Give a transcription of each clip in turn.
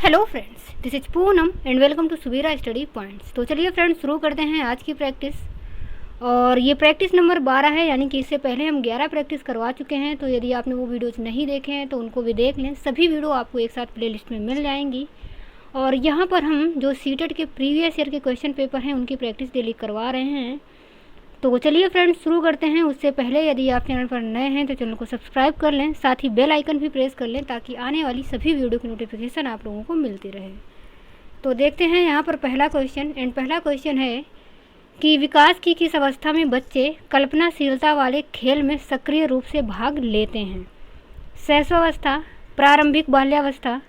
Hello friends, this is Poonam and welcome to Subira study points. तो चलिए friends, शुरू करते हैं आज की प्रैक्टिस। और ये प्रैक्टिस नंबर 12 है, यानी कि इससे पहले हम 11 प्रैक्टिस करवा चुके हैं। तो यदि आपने वो वीडियोज़ नहीं देखे हैं तो उनको भी देख लें। सभी वीडियो आपको एक साथ प्लेलिस्ट में मिल जाएंगी। और यहाँ पर हम जो सीटेट के प्रीवियस ईयर के क्वेश्चन पेपर हैं उनकी प्रैक्टिस डेली करवा रहे हैं। तो चलिए फ्रेंड्स, शुरू करते हैं। उससे पहले यदि आप चैनल पर नए हैं तो चैनल को सब्सक्राइब कर लें, साथ ही बेल आइकन भी प्रेस कर लें ताकि आने वाली सभी वीडियो की नोटिफिकेशन आप लोगों को मिलती रहे। तो देखते हैं यहाँ पर पहला क्वेश्चन। एंड पहला क्वेश्चन है कि विकास की किस अवस्था में बच्चे कल्पनाशीलता वाले खेल में सक्रिय रूप से भाग लेते हैं? शैशवावस्था, प्रारंभिक बाल्यावस्था,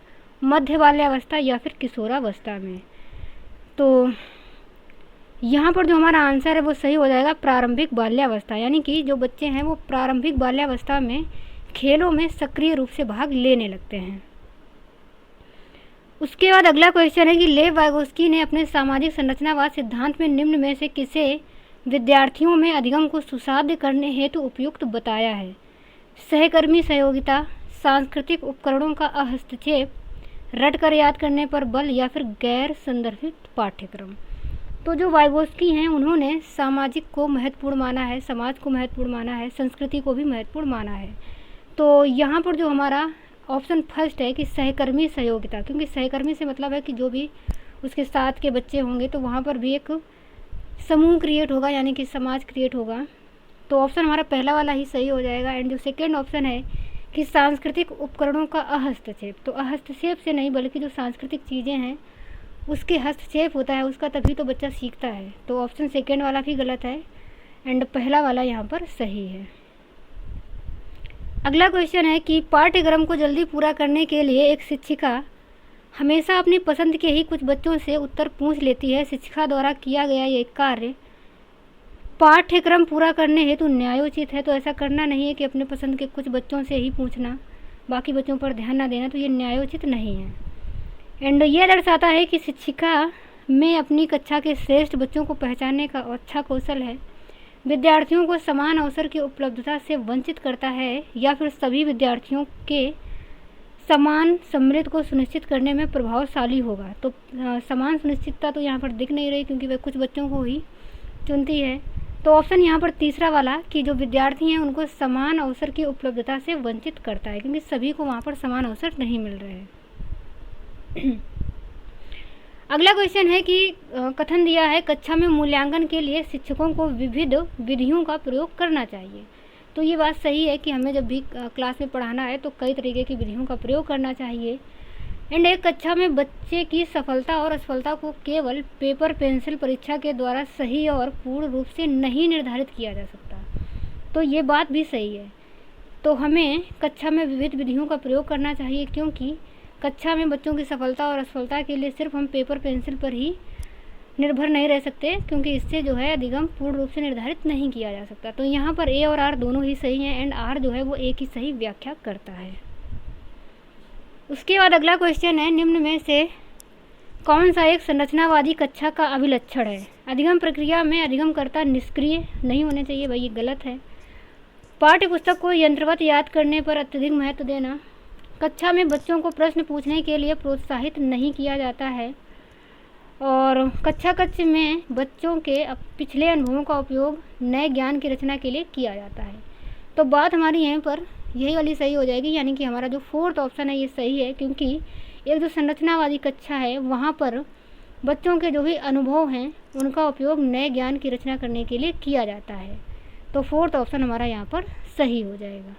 मध्य बाल्यावस्था या फिर किशोरावस्था में? तो यहाँ पर जो हमारा आंसर है वो सही हो जाएगा प्रारंभिक बाल्यावस्था, यानी कि जो बच्चे हैं वो प्रारंभिक बाल्यावस्था में खेलों में सक्रिय रूप से भाग लेने लगते हैं। उसके बाद अगला क्वेश्चन है कि लेव वाइगोस्की ने अपने सामाजिक संरचनावाद सिद्धांत में निम्न में से किसे विद्यार्थियों में अधिगम को सुसाध्य करने हेतु उपयुक्त बताया है? सहकर्मी सहयोगिता, सांस्कृतिक उपकरणों का हस्तक्षेप, रटकर याद करने पर बल या फिर गैर संदर्भित पाठ्यक्रम? तो जो वाइगोस्की हैं उन्होंने सामाजिक को महत्वपूर्ण माना है, समाज को महत्वपूर्ण माना है, संस्कृति को भी महत्वपूर्ण माना है। तो यहाँ पर जो हमारा ऑप्शन फर्स्ट है कि सहकर्मी सहयोगिता, क्योंकि सहकर्मी से मतलब है कि जो भी उसके साथ के बच्चे होंगे तो वहाँ पर भी एक समूह क्रिएट होगा, यानी कि समाज क्रिएट होगा। तो ऑप्शन हमारा पहला वाला ही सही हो जाएगा। एंड जो सेकेंड ऑप्शन है कि सांस्कृतिक उपकरणों का हस्तक्षेप, तो हस्तक्षेप से नहीं बल्कि जो सांस्कृतिक चीज़ें हैं उसके हस्तक्षेप होता है उसका, तभी तो बच्चा सीखता है। तो ऑप्शन सेकेंड वाला भी गलत है एंड पहला वाला यहाँ पर सही है। अगला क्वेश्चन है कि पाठ्यक्रम को जल्दी पूरा करने के लिए एक शिक्षिका हमेशा अपनी पसंद के ही कुछ बच्चों से उत्तर पूछ लेती है। शिक्षिका द्वारा किया गया ये कार्य पाठ्यक्रम पूरा करने हेतु न्यायोचित है। तो ऐसा करना नहीं है कि अपने पसंद के कुछ बच्चों से ही पूछना, बाकी बच्चों पर ध्यान ना देना, तो ये न्यायोचित नहीं है। एंड ये दर्शाता है कि शिक्षिका में अपनी कक्षा के श्रेष्ठ बच्चों को पहचानने का अच्छा कौशल है, विद्यार्थियों को समान अवसर की उपलब्धता से वंचित करता है, या फिर सभी विद्यार्थियों के समान सम्मिलित को सुनिश्चित करने में प्रभावशाली होगा। तो समान सुनिश्चितता तो यहाँ पर दिख नहीं रही क्योंकि वह कुछ बच्चों को ही चुनती है। तो ऑप्शन यहाँ पर तीसरा वाला कि जो विद्यार्थी हैं उनको समान अवसर की उपलब्धता से वंचित करता है, क्योंकि सभी को वहाँ पर समान अवसर नहीं मिल रहे हैं। अगला क्वेश्चन है कि कथन दिया है कक्षा में मूल्यांकन के लिए शिक्षकों को विविध विधियों का प्रयोग करना चाहिए। तो ये बात सही है कि हमें जब भी क्लास में पढ़ाना है तो कई तरीके की विधियों का प्रयोग करना चाहिए। एंड एक कक्षा में बच्चे की सफलता और असफलता को केवल पेपर पेंसिल परीक्षा के द्वारा सही और पूर्ण रूप से नहीं निर्धारित किया जा सकता। तो ये बात भी सही है। तो हमें कक्षा में विविध विधियों का प्रयोग करना चाहिए, क्योंकि कक्षा में बच्चों की सफलता और असफलता के लिए सिर्फ हम पेपर पेंसिल पर ही निर्भर नहीं रह सकते, क्योंकि इससे जो है अधिगम पूर्ण रूप से निर्धारित नहीं किया जा सकता। तो यहाँ पर ए और आर दोनों ही सही हैं एंड आर जो है वो एक ही सही व्याख्या करता है। उसके बाद अगला क्वेश्चन है निम्न में से कौन सा एक संरचनावादी कक्षा का अभिलक्षण है? अधिगम प्रक्रिया में अधिगमकर्ता निष्क्रिय नहीं होने चाहिए, भाई ये गलत है। पाठ्य पुस्तक को यंत्रवत याद करने पर अत्यधिक महत्व देना, कक्षा में बच्चों को प्रश्न पूछने के लिए प्रोत्साहित नहीं किया जाता है, और कक्ष में बच्चों के पिछले अनुभवों का उपयोग नए ज्ञान की रचना के लिए किया जाता है। तो बात हमारी यहीं पर यही वाली सही हो जाएगी, यानी कि हमारा जो फोर्थ ऑप्शन है ये सही है, क्योंकि एक जो संरचनावादी कक्षा है वहाँ पर बच्चों के जो भी अनुभव हैं उनका उपयोग नए ज्ञान की रचना करने के लिए किया जाता है। तो फोर्थ ऑप्शन हमारा यहाँ पर सही हो जाएगा।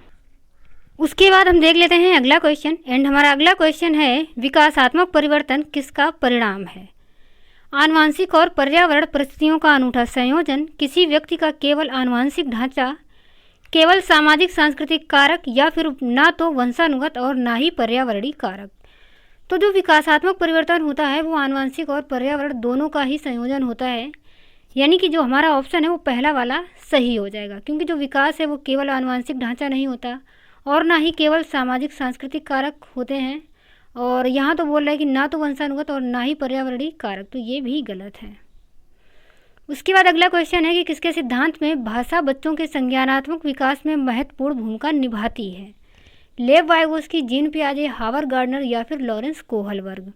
उसके बाद हम देख लेते हैं अगला क्वेश्चन। एंड हमारा अगला क्वेश्चन है विकासात्मक परिवर्तन किसका परिणाम है? आनुवांशिक और पर्यावरण परिस्थितियों का अनूठा संयोजन, किसी व्यक्ति का केवल आनुवांशिक ढांचा, केवल सामाजिक सांस्कृतिक कारक, या फिर ना तो वंशानुगत और ना ही पर्यावरणीय कारक? तो जो विकासात्मक परिवर्तन होता है वो आनुवांशिक और पर्यावरण दोनों का ही संयोजन होता है, यानी कि जो हमारा ऑप्शन है वो पहला वाला सही हो जाएगा, क्योंकि जो विकास है वो केवल आनुवांशिक ढांचा नहीं होता और ना ही केवल सामाजिक सांस्कृतिक कारक होते हैं। और यहाँ तो बोल रहा है कि ना तो वंशानुगत और ना ही पर्यावरणीय कारक, तो ये भी गलत है। उसके बाद अगला क्वेश्चन है कि किसके सिद्धांत में भाषा बच्चों के संज्ञानात्मक विकास में महत्वपूर्ण भूमिका निभाती है? लेव वाइगोस्की, जीन पियाजे, हावर्ड गार्डनर या फिर लॉरेंस कोहलबर्ग।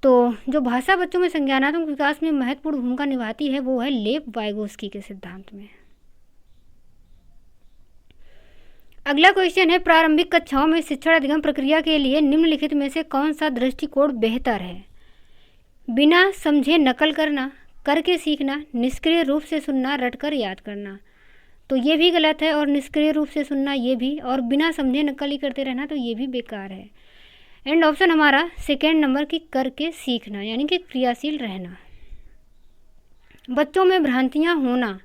तो जो भाषा बच्चों में संज्ञानात्मक विकास में महत्वपूर्ण भूमिका निभाती है वो है लेव वाइगोस्की के सिद्धांत में। अगला क्वेश्चन है, प्रारंभिक कक्षाओं में शिक्षण अधिगम प्रक्रिया के लिए निम्नलिखित में से कौन सा दृष्टिकोण बेहतर है? बिना समझे नकल करना, करके सीखना, निष्क्रिय रूप से सुनना, रटकर याद करना। तो ये भी गलत है, और निष्क्रिय रूप से सुनना ये भी, और बिना समझे नकल ही करते रहना तो ये भी बेकार है। एंड ऑप्शन हमारा सेकेंड नंबर की करके सीखना, यानी कि क्रियाशील रहना। बच्चों में भ्रांतियाँ होना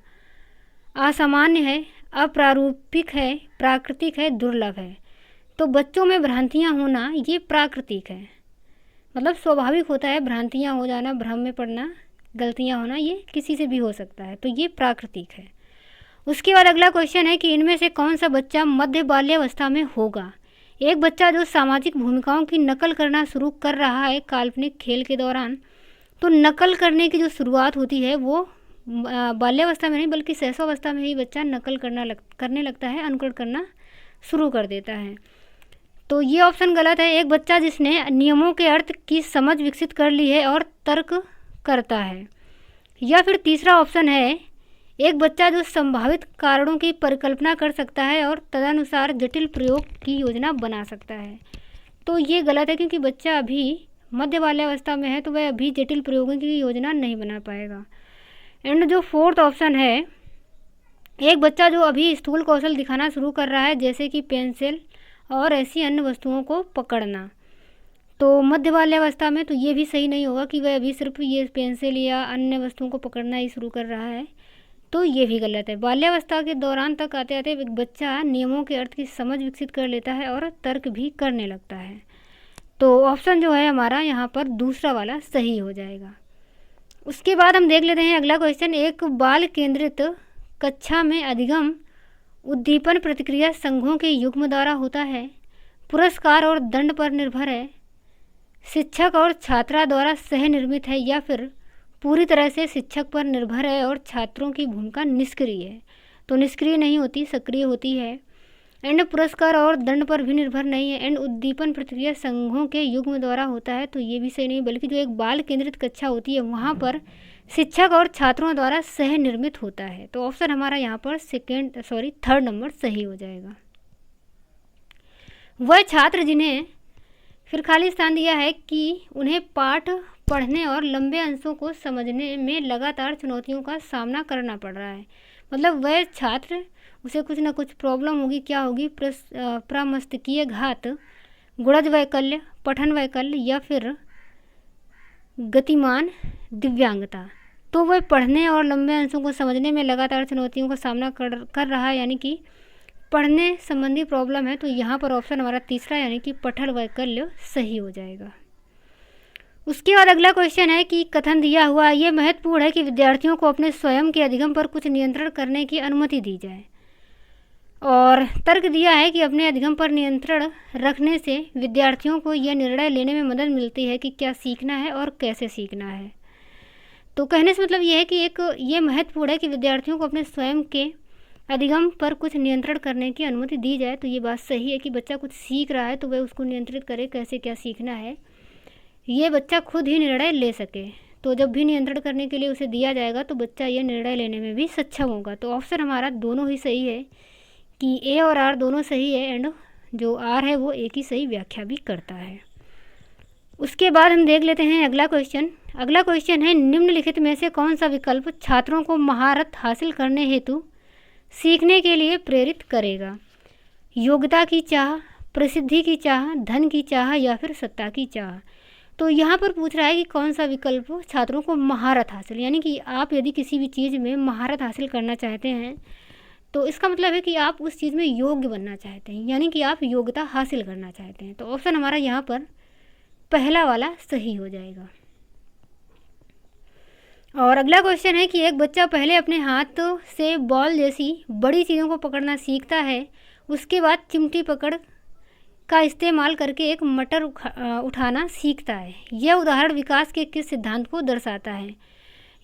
असामान्य है, अप्रारूपिक है, प्राकृतिक है, दुर्लभ है। तो बच्चों में भ्रांतियाँ होना ये प्राकृतिक है, मतलब स्वाभाविक होता है। भ्रांतियाँ हो जाना, भ्रम में पड़ना, गलतियाँ होना ये किसी से भी हो सकता है, तो ये प्राकृतिक है। उसके बाद अगला क्वेश्चन है कि इनमें से कौन सा बच्चा मध्य बाल्यावस्था में होगा? एक बच्चा जो सामाजिक भूमिकाओं की नकल करना शुरू कर रहा है काल्पनिक खेल के दौरान, तो नकल करने की जो शुरुआत होती है वो बाल्यावस्था में नहीं बल्कि शैशवावस्था में ही बच्चा नकल करने लगता है, अनुकरण करना शुरू कर देता है। तो ये ऑप्शन गलत है। एक बच्चा जिसने नियमों के अर्थ की समझ विकसित कर ली है और तर्क करता है। या फिर तीसरा ऑप्शन है, एक बच्चा जो संभावित कारणों की परिकल्पना कर सकता है और तदनुसार जटिल प्रयोग की योजना बना सकता है। तो ये गलत है, क्योंकि बच्चा अभी मध्य बाल्यावस्था में है तो वह अभी जटिल प्रयोगों की योजना नहीं बना पाएगा। एंड जो फोर्थ ऑप्शन है, एक बच्चा जो अभी स्थूल कौशल दिखाना शुरू कर रहा है, जैसे कि पेंसिल और ऐसी अन्य वस्तुओं को पकड़ना, तो मध्य बाल्यावस्था में तो ये भी सही नहीं होगा कि वह अभी सिर्फ ये पेंसिल या अन्य वस्तुओं को पकड़ना ही शुरू कर रहा है, तो ये भी गलत है। बाल्यावस्था के दौरान तक आते आते एक बच्चा नियमों के अर्थ की समझ विकसित कर लेता है और तर्क भी करने लगता है। तो ऑप्शन जो है हमारा यहाँ पर दूसरा वाला सही हो जाएगा। उसके बाद हम देख लेते हैं अगला क्वेश्चन, एक बाल केंद्रित कक्षा में अधिगम उद्दीपन प्रतिक्रिया संघों के युग्म द्वारा होता है, पुरस्कार और दंड पर निर्भर है, शिक्षक और छात्रा द्वारा सह निर्मित है, या फिर पूरी तरह से शिक्षक पर निर्भर है और छात्रों की भूमिका निष्क्रिय है। तो निष्क्रिय नहीं होती, सक्रिय होती है। एंड पुरस्कार और दंड पर भी निर्भर नहीं है। एंड उद्दीपन प्रतिक्रिया संघों के युग्म द्वारा होता है, तो ये भी सही नहीं, बल्कि जो एक बाल केंद्रित कक्षा होती है वहाँ पर शिक्षक और छात्रों द्वारा सह निर्मित होता है। तो ऑप्शन हमारा यहाँ पर थर्ड नंबर सही हो जाएगा। वह छात्र जिन्हें फिर खाली स्थान दिया है कि उन्हें पाठ पढ़ने और लंबे अंशों को समझने में लगातार चुनौतियों का सामना करना पड़ रहा है, मतलब वह छात्र उसे कुछ ना कुछ प्रॉब्लम होगी, क्या होगी, प्रमस्तिष्कीय घात, गुणज वैकल्य, पठन वैकल्य या फिर गतिमान दिव्यांगता। तो वह पढ़ने और लंबे अंशों को समझने में लगातार चुनौतियों का सामना कर रहा है, यानी कि पढ़ने संबंधी प्रॉब्लम है। तो यहाँ पर ऑप्शन हमारा तीसरा यानी कि पठन वैकल्य सही हो जाएगा। उसके बाद अगला क्वेश्चन है कि कथन दिया हुआ ये महत्वपूर्ण है कि विद्यार्थियों को अपने स्वयं के अधिगम पर कुछ नियंत्रण करने की अनुमति दी जाए, और तर्क दिया है कि अपने अधिगम पर नियंत्रण रखने से विद्यार्थियों को यह निर्णय लेने में मदद मिलती है कि क्या सीखना है और कैसे सीखना है। तो कहने से मतलब ये है कि ये महत्वपूर्ण है कि विद्यार्थियों को अपने स्वयं के अधिगम पर कुछ नियंत्रण करने की अनुमति दी जाए। तो ये बात सही है कि बच्चा कुछ सीख रहा है तो वह उसको नियंत्रित करे, कैसे क्या सीखना है ये बच्चा खुद ही निर्णय ले सके। तो जब भी नियंत्रण करने के लिए उसे दिया जाएगा तो बच्चा यह निर्णय लेने में भी सक्षम होगा। तो ऑप्शन हमारा दोनों ही सही है कि ए और आर दोनों सही है, एंड जो आर है वो एक ही सही व्याख्या भी करता है। उसके बाद हम देख लेते हैं अगला क्वेश्चन। अगला क्वेश्चन है, निम्नलिखित में से कौन सा विकल्प छात्रों को महारत हासिल करने हेतु सीखने के लिए प्रेरित करेगा? योग्यता की चाह, प्रसिद्धि की चाह, धन की चाह या फिर सत्ता की चाह। तो यहाँ पर पूछ रहा है कि कौन सा विकल्प छात्रों को महारत हासिल, यानी कि आप यदि किसी भी चीज़ में महारत हासिल करना चाहते हैं तो इसका मतलब है कि आप उस चीज़ में योग्य बनना चाहते हैं, यानी कि आप योग्यता हासिल करना चाहते हैं। तो ऑप्शन हमारा यहाँ पर पहला वाला सही हो जाएगा। और अगला क्वेश्चन है कि एक बच्चा पहले अपने हाथ से बॉल जैसी बड़ी चीज़ों को पकड़ना सीखता है, उसके बाद चिमटी पकड़ का इस्तेमाल करके एक मटर उठाना सीखता है। यह उदाहरण विकास के किस सिद्धांत को दर्शाता है?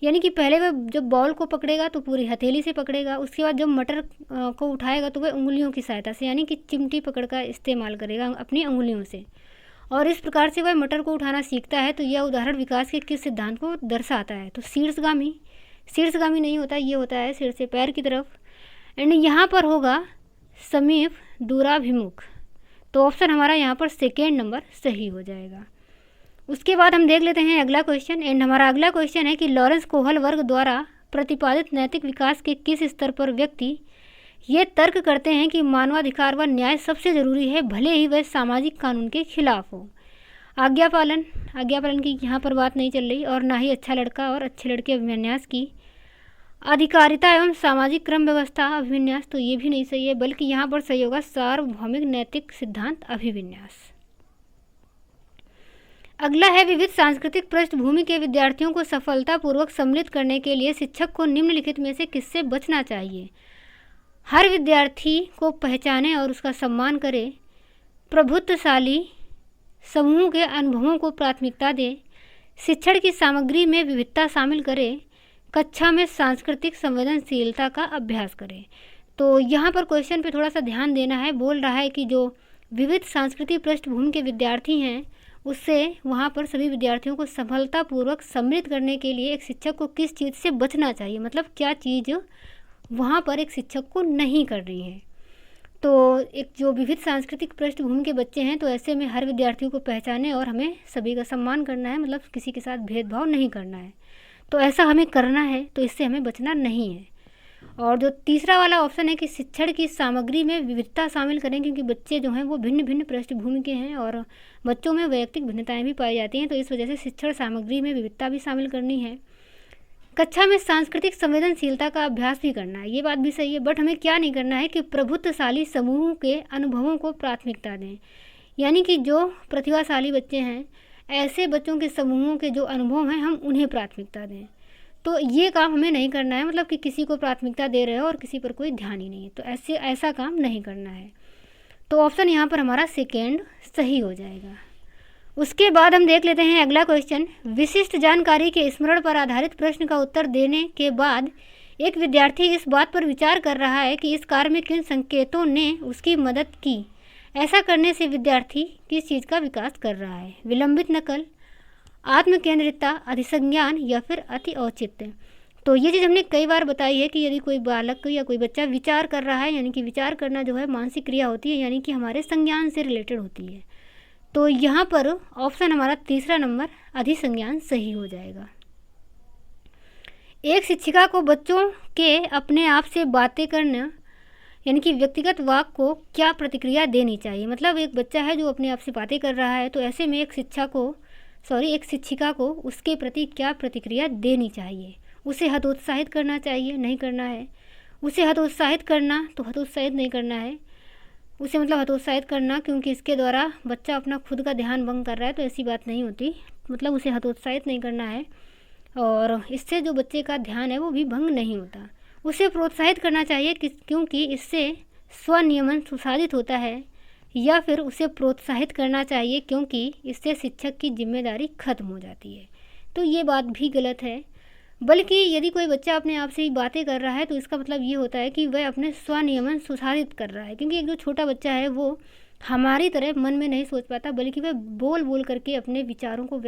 यानी कि पहले वह जब बॉल को पकड़ेगा तो पूरी हथेली से पकड़ेगा, उसके बाद जब मटर को उठाएगा तो वह उंगलियों की सहायता से यानी कि चिमटी पकड़ का इस्तेमाल करेगा अपनी उंगलियों से, और इस प्रकार से वह मटर को उठाना सीखता है। तो यह उदाहरण विकास के किस सिद्धांत को दर्शाता है? तो शीर्षगामी नहीं होता, ये होता है सिर से पैर की तरफ। एंड यहाँ पर होगा समीप दूराभिमुख। तो ऑप्शन हमारा यहाँ पर सेकेंड नंबर सही हो जाएगा। उसके बाद हम देख लेते हैं अगला क्वेश्चन। एंड हमारा अगला क्वेश्चन है कि लॉरेंस कोहल वर्ग द्वारा प्रतिपादित नैतिक विकास के किस स्तर पर व्यक्ति ये तर्क करते हैं कि मानवाधिकार व न्याय सबसे ज़रूरी है, भले ही वह सामाजिक कानून के खिलाफ हो? आज्ञा पालन की यहाँ पर बात नहीं चल रही, और ना ही अच्छा लड़का और अच्छे लड़के अभिविन्यास की। अधिकारिता एवं सामाजिक क्रम व्यवस्था अभिविन्यास, तो ये भी नहीं सही है, बल्कि यहाँ पर सही होगा सार्वभौमिक नैतिक सिद्धांत अभिविन्यास। अगला है विविध सांस्कृतिक पृष्ठभूमि के विद्यार्थियों को सफलतापूर्वक सम्मिलित करने के लिए शिक्षक को निम्नलिखित में से किससे बचना चाहिए? हर विद्यार्थी को पहचाने और उसका सम्मान करे, प्रभुत्वशाली समूह के अनुभवों को प्राथमिकता दे, शिक्षण की सामग्री में विविधता शामिल करे, कक्षा में सांस्कृतिक संवेदनशीलता का अभ्यास करे। तो यहाँ पर क्वेश्चन पे थोड़ा सा ध्यान देना है। बोल रहा है कि जो विविध सांस्कृतिक पृष्ठभूमि के विद्यार्थी हैं उससे वहाँ पर सभी विद्यार्थियों को सफलतापूर्वक सम्मिलित करने के लिए एक शिक्षक को किस चीज़ से बचना चाहिए, मतलब क्या चीज़ वहाँ पर एक शिक्षक को नहीं कर रही है। तो एक जो विविध सांस्कृतिक पृष्ठभूमि के बच्चे हैं तो ऐसे में हर विद्यार्थियों को पहचाने और हमें सभी का सम्मान करना है, मतलब किसी के साथ भेदभाव नहीं करना है। तो ऐसा हमें करना है, तो इससे हमें बचना नहीं है। और जो तीसरा वाला ऑप्शन है कि शिक्षण की सामग्री में विविधता शामिल करें, क्योंकि बच्चे जो हैं वो भिन्न भिन्न पृष्ठभूमि के हैं और बच्चों में वैयक्तिक भिन्नताएं भी पाई जाती हैं, तो इस वजह से शिक्षण सामग्री में विविधता भी शामिल करनी है। कक्षा में सांस्कृतिक संवेदनशीलता का अभ्यास भी करना है, ये बात भी सही है, बट हमें क्या नहीं करना है कि प्रभुत्वशाली समूह के अनुभवों को प्राथमिकता दें। यानी कि जो प्रतिभाशाली बच्चे हैं ऐसे बच्चों के समूहों के जो अनुभव हैं हम उन्हें प्राथमिकता दें। तो ये काम हमें नहीं करना है, मतलब कि किसी को प्राथमिकता दे रहे हो और किसी पर कोई ध्यान ही नहीं है, तो ऐसा काम नहीं करना है। तो ऑप्शन यहाँ पर हमारा सेकेंड सही हो जाएगा। उसके बाद हम देख लेते हैं अगला क्वेश्चन। विशिष्ट जानकारी के स्मरण पर आधारित प्रश्न का उत्तर देने के बाद एक विद्यार्थी इस बात पर विचार कर रहा है कि इस कार्य में किन संकेतों ने उसकी मदद की। ऐसा करने से विद्यार्थी किस चीज़ का विकास कर रहा है? विलंबित नकल, आत्मकेंद्रितता, अधिसंज्ञान या फिर अति औचित्य। तो ये चीज़ हमने कई बार बताई है कि यदि कोई बालक या कोई बच्चा विचार कर रहा है, यानी कि विचार करना जो है मानसिक क्रिया होती है, यानी कि हमारे संज्ञान से रिलेटेड होती है। तो यहाँ पर ऑप्शन हमारा तीसरा नंबर अधिसंज्ञान सही हो जाएगा। एक शिक्षिका को बच्चों के अपने आप से बातें करना यानी कि व्यक्तिगत वाक को क्या प्रतिक्रिया देनी चाहिए? मतलब एक बच्चा है जो अपने आप से बातें कर रहा है, तो ऐसे में एक शिक्षिका को उसके प्रति क्या प्रतिक्रिया देनी चाहिए? उसे हतोत्साहित करना चाहिए? नहीं करना है। उसे हतोत्साहित करना तो हतोत्साहित नहीं करना है, उसे मतलब हतोत्साहित करना क्योंकि इसके द्वारा बच्चा अपना खुद का ध्यान भंग कर रहा है, तो ऐसी बात नहीं होती, मतलब उसे हतोत्साहित नहीं करना है और इससे जो बच्चे का ध्यान है वो भी भंग नहीं होता। उसे प्रोत्साहित करना चाहिए क्योंकि इससे स्वनियमन सुसाधित होता है, या फिर उसे प्रोत्साहित करना चाहिए क्योंकि इससे शिक्षक की जिम्मेदारी खत्म हो जाती है। तो ये बात भी गलत है, बल्कि यदि कोई बच्चा अपने आप से ही बातें कर रहा है तो इसका मतलब ये होता है कि वह अपने स्वनियमन सुधारित कर रहा है, क्योंकि एक जो छोटा बच्चा है वो हमारी तरह मन में नहीं सोच पाता, बल्कि वह बोल बोल करके अपने विचारों को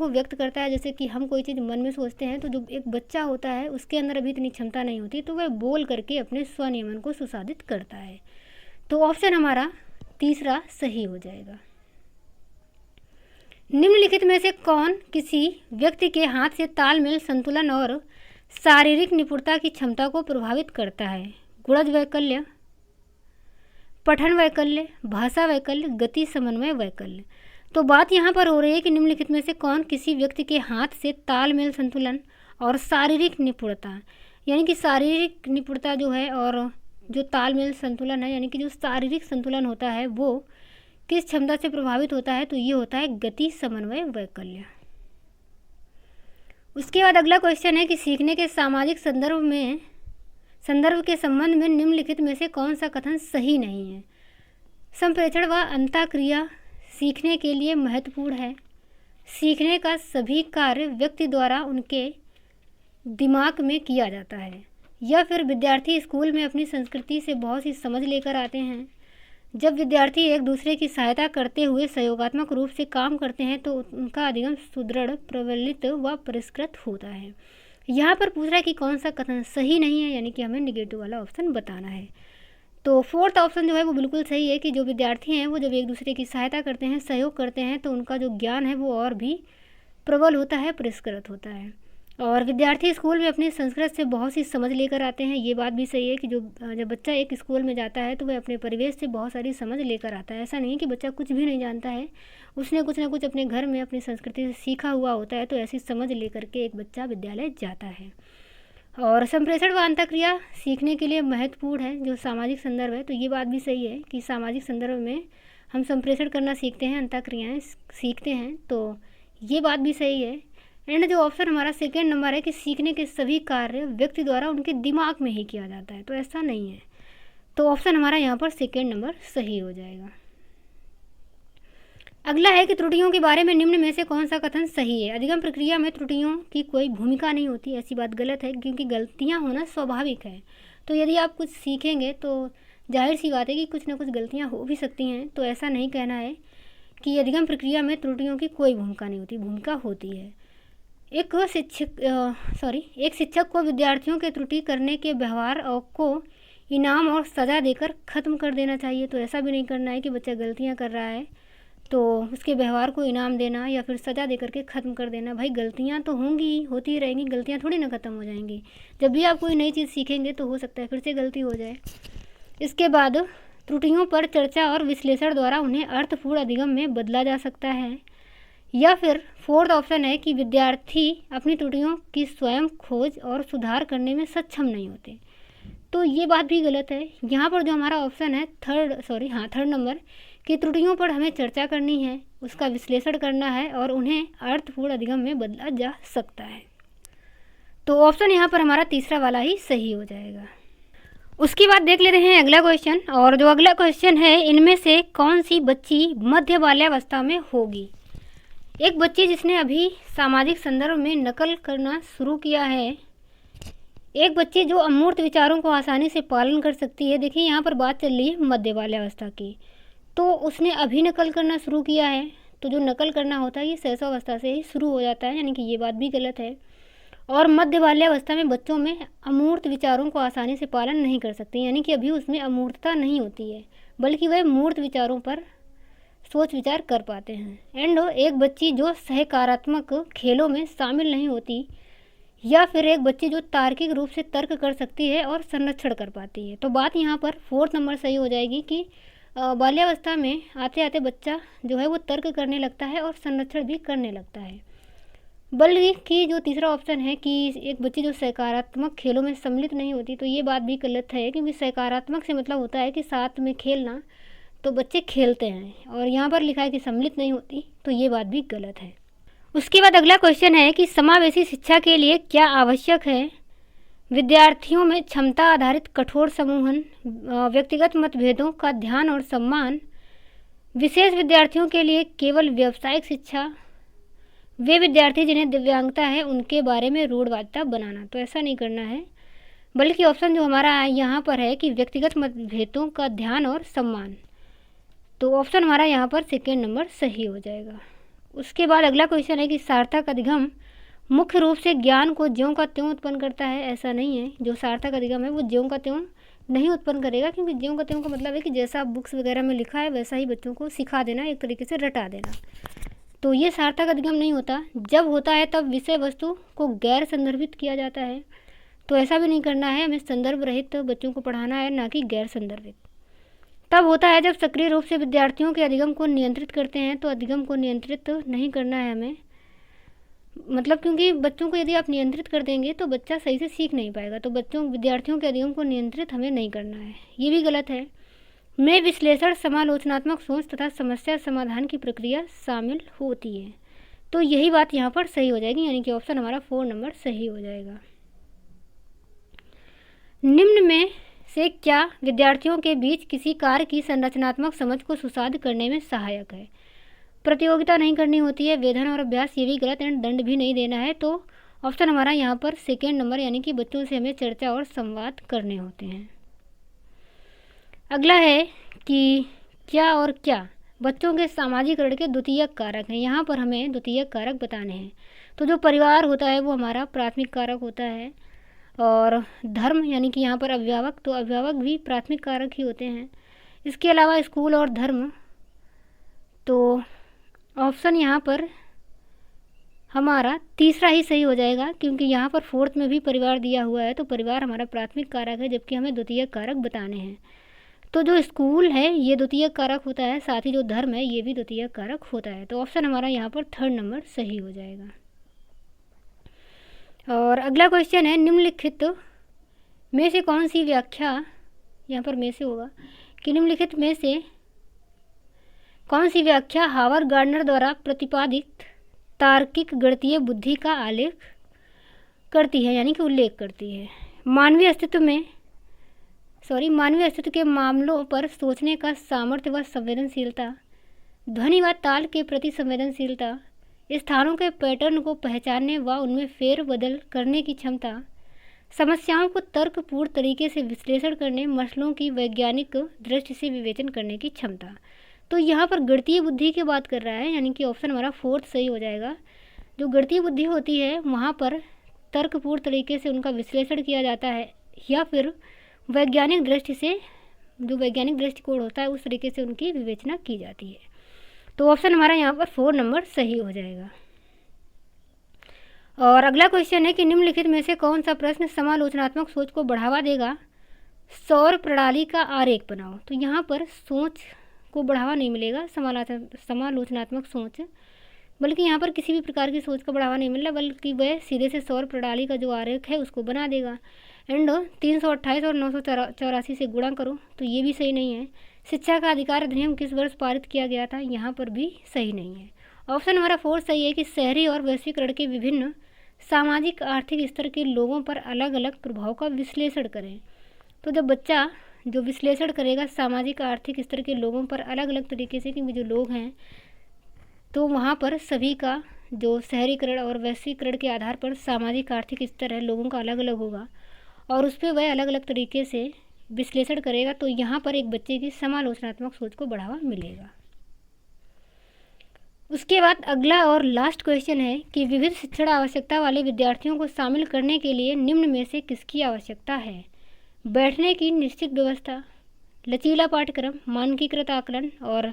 व्यक्त करता है। जैसे कि हम कोई चीज़ मन में सोचते हैं तो जो एक बच्चा होता है उसके अंदर अभी इतनी क्षमता नहीं होती, तो वह बोल करके अपने स्वनियमन को सुसाधित करता है। तो ऑप्शन हमारा तीसरा सही हो जाएगा। निम्नलिखित में से कौन किसी व्यक्ति के हाथ से तालमेल, संतुलन और शारीरिक निपुणता की क्षमता को प्रभावित करता है? गुणज वैकल्य, पठन वैकल्य, भाषा वैकल्य, गति समन्वय वैकल्य। तो बात यहाँ पर हो रही है कि निम्नलिखित में से कौन किसी व्यक्ति के हाथ से तालमेल, संतुलन और शारीरिक निपुणता, यानी कि शारीरिक निपुणता जो है और जो तालमेल संतुलन है, यानी कि जो शारीरिक संतुलन होता है वो किस क्षमता से प्रभावित होता है? तो ये होता है गति समन्वय वैकल्य। उसके बाद अगला क्वेश्चन है कि सीखने के सामाजिक संदर्भ के संबंध में निम्नलिखित में से कौन सा कथन सही नहीं है? संप्रेषण व अंतःक्रिया सीखने के लिए महत्वपूर्ण है, सीखने का सभी कार्य व्यक्ति द्वारा उनके दिमाग में किया जाता है। या फिर विद्यार्थी स्कूल में अपनी संस्कृति से बहुत सी समझ लेकर आते हैं। जब विद्यार्थी एक दूसरे की सहायता करते हुए सहयोगात्मक रूप से काम करते हैं तो उनका अधिगम सुदृढ़, प्रबलित व परिष्कृत होता है। यहाँ पर पूछ रहा है कि कौन सा कथन सही नहीं है, यानी कि हमें निगेटिव वाला ऑप्शन बताना है। तो फोर्थ ऑप्शन जो है वो बिल्कुल सही है कि जो विद्यार्थी हैं वो जब एक दूसरे की सहायता करते हैं, सहयोग करते हैं, तो उनका जो ज्ञान है वो और भी प्रबल होता है, परिष्कृत होता है। और विद्यार्थी स्कूल में अपनी संस्कृत से बहुत सी समझ लेकर आते हैं। ये बात भी सही है कि जब बच्चा एक स्कूल में जाता है तो वह अपने परिवेश से बहुत सारी समझ लेकर आता है। ऐसा नहीं है कि बच्चा कुछ भी नहीं जानता है, उसने कुछ ना कुछ अपने घर में अपनी संस्कृति से सीखा हुआ होता है, तो ऐसी समझ लेकर के एक बच्चा विद्यालय जाता है। और संप्रेषण व अंतःक्रिया सीखने के लिए महत्वपूर्ण है, जो सामाजिक संदर्भ है। तो ये बात भी सही है कि सामाजिक संदर्भ में हम संप्रेषण करना सीखते हैं, अंतःक्रियाएँ सीखते हैं, तो ये बात भी सही है। एंड जो ऑप्शन हमारा सेकेंड नंबर है कि सीखने के सभी कार्य व्यक्ति द्वारा उनके दिमाग में ही किया जाता है, तो ऐसा नहीं है। तो ऑप्शन हमारा यहाँ पर सेकेंड नंबर सही हो जाएगा। अगला है कि त्रुटियों के बारे में निम्न में से कौन सा कथन सही है। अधिगम प्रक्रिया में त्रुटियों की कोई भूमिका नहीं होती, ऐसी बात गलत है, क्योंकि गलतियाँ होना स्वाभाविक है। तो यदि आप कुछ सीखेंगे तो जाहिर सी बात है कि कुछ ना कुछ गलतियाँ हो भी सकती हैं, तो ऐसा नहीं कहना है कि अधिगम प्रक्रिया में त्रुटियों की कोई भूमिका नहीं होती, भूमिका होती है। एक शिक्षक को विद्यार्थियों के त्रुटि करने के व्यवहार को इनाम और सज़ा देकर ख़त्म कर देना चाहिए। तो ऐसा भी नहीं करना है कि बच्चा गलतियां कर रहा है तो उसके व्यवहार को इनाम देना या फिर सज़ा देकर के ख़त्म कर देना। भाई गलतियां तो होंगी, होती ही रहेंगी, गलतियां थोड़ी ना ख़त्म हो जाएंगी। जब भी आप कोई नई चीज़ सीखेंगे तो हो सकता है फिर से गलती हो जाए। इसके बाद त्रुटियों पर चर्चा और विश्लेषण द्वारा उन्हें अर्थपूर्ण अधिगम में बदला जा सकता है। या फिर फोर्थ ऑप्शन है कि विद्यार्थी अपनी त्रुटियों की स्वयं खोज और सुधार करने में सक्षम नहीं होते। तो ये बात भी गलत है। यहाँ पर जो हमारा ऑप्शन है थर्ड नंबर कि त्रुटियों पर हमें चर्चा करनी है, उसका विश्लेषण करना है और उन्हें अर्थपूर्ण अधिगम में बदला जा सकता है। तो ऑप्शन यहाँ पर हमारा तीसरा वाला ही सही हो जाएगा। उसके बाद देख लेते हैं अगला क्वेश्चन। और जो अगला क्वेश्चन है, इनमें से कौन सी बच्ची मध्य बाल्यावस्था में होगी। एक बच्ची जिसने अभी सामाजिक संदर्भ में नकल करना शुरू किया है, एक बच्ची जो अमूर्त विचारों को आसानी से पालन कर सकती है। देखिए यहाँ पर बात चल रही है मध्य बाल्यावस्था की, तो उसने अभी नकल करना शुरू किया है। तो जो नकल करना होता है ये शैशवावस्था से ही शुरू हो जाता है, यानी कि ये बात भी गलत है। और मध्य बाल्यावस्था में बच्चों में अमूर्त विचारों को आसानी से पालन नहीं कर सकते, यानी कि अभी उसमें अमूर्तता नहीं होती है, बल्कि वह मूर्त विचारों पर सोच विचार कर पाते हैं। एंड एक बच्ची जो सहकारात्मक खेलों में शामिल नहीं होती, या फिर एक बच्ची जो तार्किक रूप से तर्क कर सकती है और संरक्षण कर पाती है। तो बात यहाँ पर फोर्थ नंबर सही हो जाएगी कि बाल्यावस्था में आते आते बच्चा जो है वो तर्क करने लगता है और संरक्षण भी करने लगता है। बल्कि जो तीसरा ऑप्शन है कि एक बच्ची जो सकारात्मक खेलों में सम्मिलित नहीं होती, तो ये बात भी गलत है, क्योंकि सकारात्मक से मतलब होता है कि साथ में खेलना, तो बच्चे खेलते हैं, और यहाँ पर लिखा है कि सम्मिलित नहीं होती, तो ये बात भी गलत है। उसके बाद अगला क्वेश्चन है कि समावेशी शिक्षा के लिए क्या आवश्यक है। विद्यार्थियों में क्षमता आधारित कठोर समूहन, व्यक्तिगत मतभेदों का ध्यान और सम्मान, विशेष विद्यार्थियों के लिए केवल व्यावसायिक शिक्षा, वे विद्यार्थी जिन्हें दिव्यांगता है उनके बारे में रूढ़वादिता बनाना। तो ऐसा नहीं करना है, बल्कि ऑप्शन जो हमारा यहाँ पर है कि व्यक्तिगत मतभेदों का ध्यान और सम्मान, तो ऑप्शन हमारा यहाँ पर सेकेंड नंबर सही हो जाएगा। उसके बाद अगला क्वेश्चन है कि सार्थक अधिगम मुख्य रूप से ज्ञान को ज्यों का त्यों उत्पन्न करता है। ऐसा नहीं है, जो सार्थक अधिगम है वो ज्यों का त्यों नहीं उत्पन्न करेगा, क्योंकि ज्यों का त्यों का मतलब है कि जैसा बुक्स वगैरह में लिखा है वैसा ही बच्चों को सिखा देना, एक तरीके से रटा देना। तो ये सार्थक अधिगम नहीं होता। जब होता है तब विषय वस्तु को गैर संदर्भित किया जाता है, तो ऐसा भी नहीं करना है, हमें संदर्भ रहित बच्चों को पढ़ाना है, ना कि गैर संदर्भित। तब होता है जब सक्रिय रूप से विद्यार्थियों के अधिगम को नियंत्रित करते हैं, तो अधिगम को नियंत्रित नहीं करना है हमें, मतलब क्योंकि बच्चों को यदि आप नियंत्रित कर देंगे तो बच्चा सही से सीख नहीं पाएगा। तो विद्यार्थियों के अधिगम को नियंत्रित हमें नहीं करना है, ये भी गलत है। में विश्लेषण, समालोचनात्मक सोच तथा समस्या समाधान की प्रक्रिया शामिल होती है। तो यही बात यहाँ पर सही हो जाएगी, यानी कि ऑप्शन हमारा 4 नंबर सही हो जाएगा। निम्न में से क्या विद्यार्थियों के बीच किसी कार्य की संरचनात्मक समझ को सुसाध करने में सहायक है। प्रतियोगिता नहीं करनी होती है, वेधन और अभ्यास ये भी गलत, एंड दंड भी नहीं देना है। तो ऑप्शन हमारा यहाँ पर सेकेंड नंबर, यानी कि बच्चों से हमें चर्चा और संवाद करने होते हैं। अगला है कि क्या और क्या बच्चों के सामाजिकरण के द्वितीयक कारक हैं। यहाँ पर हमें द्वितीयक कारक बताने हैं। तो जो परिवार होता है वो हमारा प्राथमिक कारक होता है, और धर्म यानी कि यहाँ पर अभिभावक, तो अभिभावक भी प्राथमिक कारक ही होते हैं। इसके अलावा स्कूल और धर्म, तो ऑप्शन यहाँ पर हमारा तीसरा ही सही हो जाएगा, क्योंकि यहाँ पर फोर्थ में भी परिवार दिया हुआ है, तो परिवार हमारा प्राथमिक कारक है, जबकि हमें द्वितीयक कारक बताने हैं। तो जो स्कूल है ये द्वितीयक कारक होता है, साथ ही जो धर्म है ये भी द्वितीयक कारक होता है। तो ऑप्शन हमारा यहाँ पर थर्ड नंबर सही हो जाएगा। और अगला क्वेश्चन है, निम्नलिखित में से कौन सी व्याख्या, यहाँ पर में से होगा, कि निम्नलिखित में से कौन सी व्याख्या हावर्ड गार्डनर द्वारा प्रतिपादित तार्किक गणितीय बुद्धि का आलेख करती है, यानी कि उल्लेख करती है। मानवीय अस्तित्व के मामलों पर सोचने का सामर्थ्य व संवेदनशीलता, ध्वनि व ताल के प्रति संवेदनशीलता, स्थानों के पैटर्न को पहचानने व उनमें फेर बदल करने की क्षमता, समस्याओं को तर्कपूर्ण तरीके से विश्लेषण करने, मसलों की वैज्ञानिक दृष्टि से विवेचन करने की क्षमता। तो यहाँ पर गणितीय बुद्धि की बात कर रहा है, यानी कि ऑप्शन हमारा फोर्थ सही हो जाएगा। जो गणितीय बुद्धि होती है वहाँ पर तर्कपूर्ण तरीके से उनका विश्लेषण किया जाता है, या फिर वैज्ञानिक दृष्टि से, जो वैज्ञानिक दृष्टिकोण होता है उस तरीके से उनकी विवेचना की जाती है। तो ऑप्शन हमारा यहाँ पर 4 नंबर सही हो जाएगा। और अगला क्वेश्चन है कि निम्नलिखित में से कौन सा प्रश्न समालोचनात्मक सोच को बढ़ावा देगा। सौर प्रणाली का आरेख बनाओ। तो यहाँ पर सोच को बढ़ावा नहीं मिलेगा, समालोचनात्मक सोच, बल्कि यहाँ पर किसी भी प्रकार की सोच का बढ़ावा नहीं मिल रहा, बल्कि वह सीधे से सौर प्रणाली का जो आरेख है उसको बना देगा। एंड 328 और 984 से गुणा करो, तो ये भी सही नहीं है। शिक्षा का अधिकार अधिनियम किस वर्ष पारित किया गया था, यहाँ पर भी सही नहीं है। ऑप्शन हमारा 4 सही है कि शहरी और वैश्वीकरण के विभिन्न सामाजिक आर्थिक स्तर के लोगों पर अलग अलग प्रभाव का विश्लेषण करें। तो जब बच्चा जो विश्लेषण करेगा सामाजिक आर्थिक स्तर के लोगों पर अलग अलग तरीके से, कि जो लोग हैं तो वहाँ पर सभी का जो शहरीकरण और वैश्वीकरण के आधार पर सामाजिक आर्थिक स्तर है लोगों का अलग अलग होगा, और उस पर वह अलग अलग तरीके से विश्लेषण करेगा। तो यहाँ पर एक बच्चे की समालोचनात्मक सोच को बढ़ावा मिलेगा। उसके बाद अगला और लास्ट क्वेश्चन है कि विविध शिक्षण आवश्यकता वाले विद्यार्थियों को शामिल करने के लिए निम्न में से किसकी आवश्यकता है। बैठने की निश्चित व्यवस्था, लचीला पाठ्यक्रम, मानकीकृत आकलन और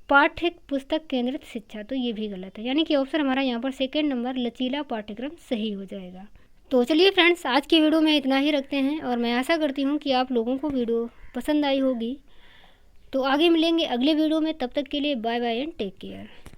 पाठ्य पुस्तक केंद्रित शिक्षा। तो ये भी गलत है, यानी कि ऑप्शन हमारा यहाँ पर सेकेंड नंबर लचीला पाठ्यक्रम सही हो जाएगा। तो चलिए फ्रेंड्स, आज की वीडियो में इतना ही रखते हैं, और मैं आशा करती हूँ कि आप लोगों को वीडियो पसंद आई होगी। तो आगे मिलेंगे अगले वीडियो में, तब तक के लिए bye bye and take care.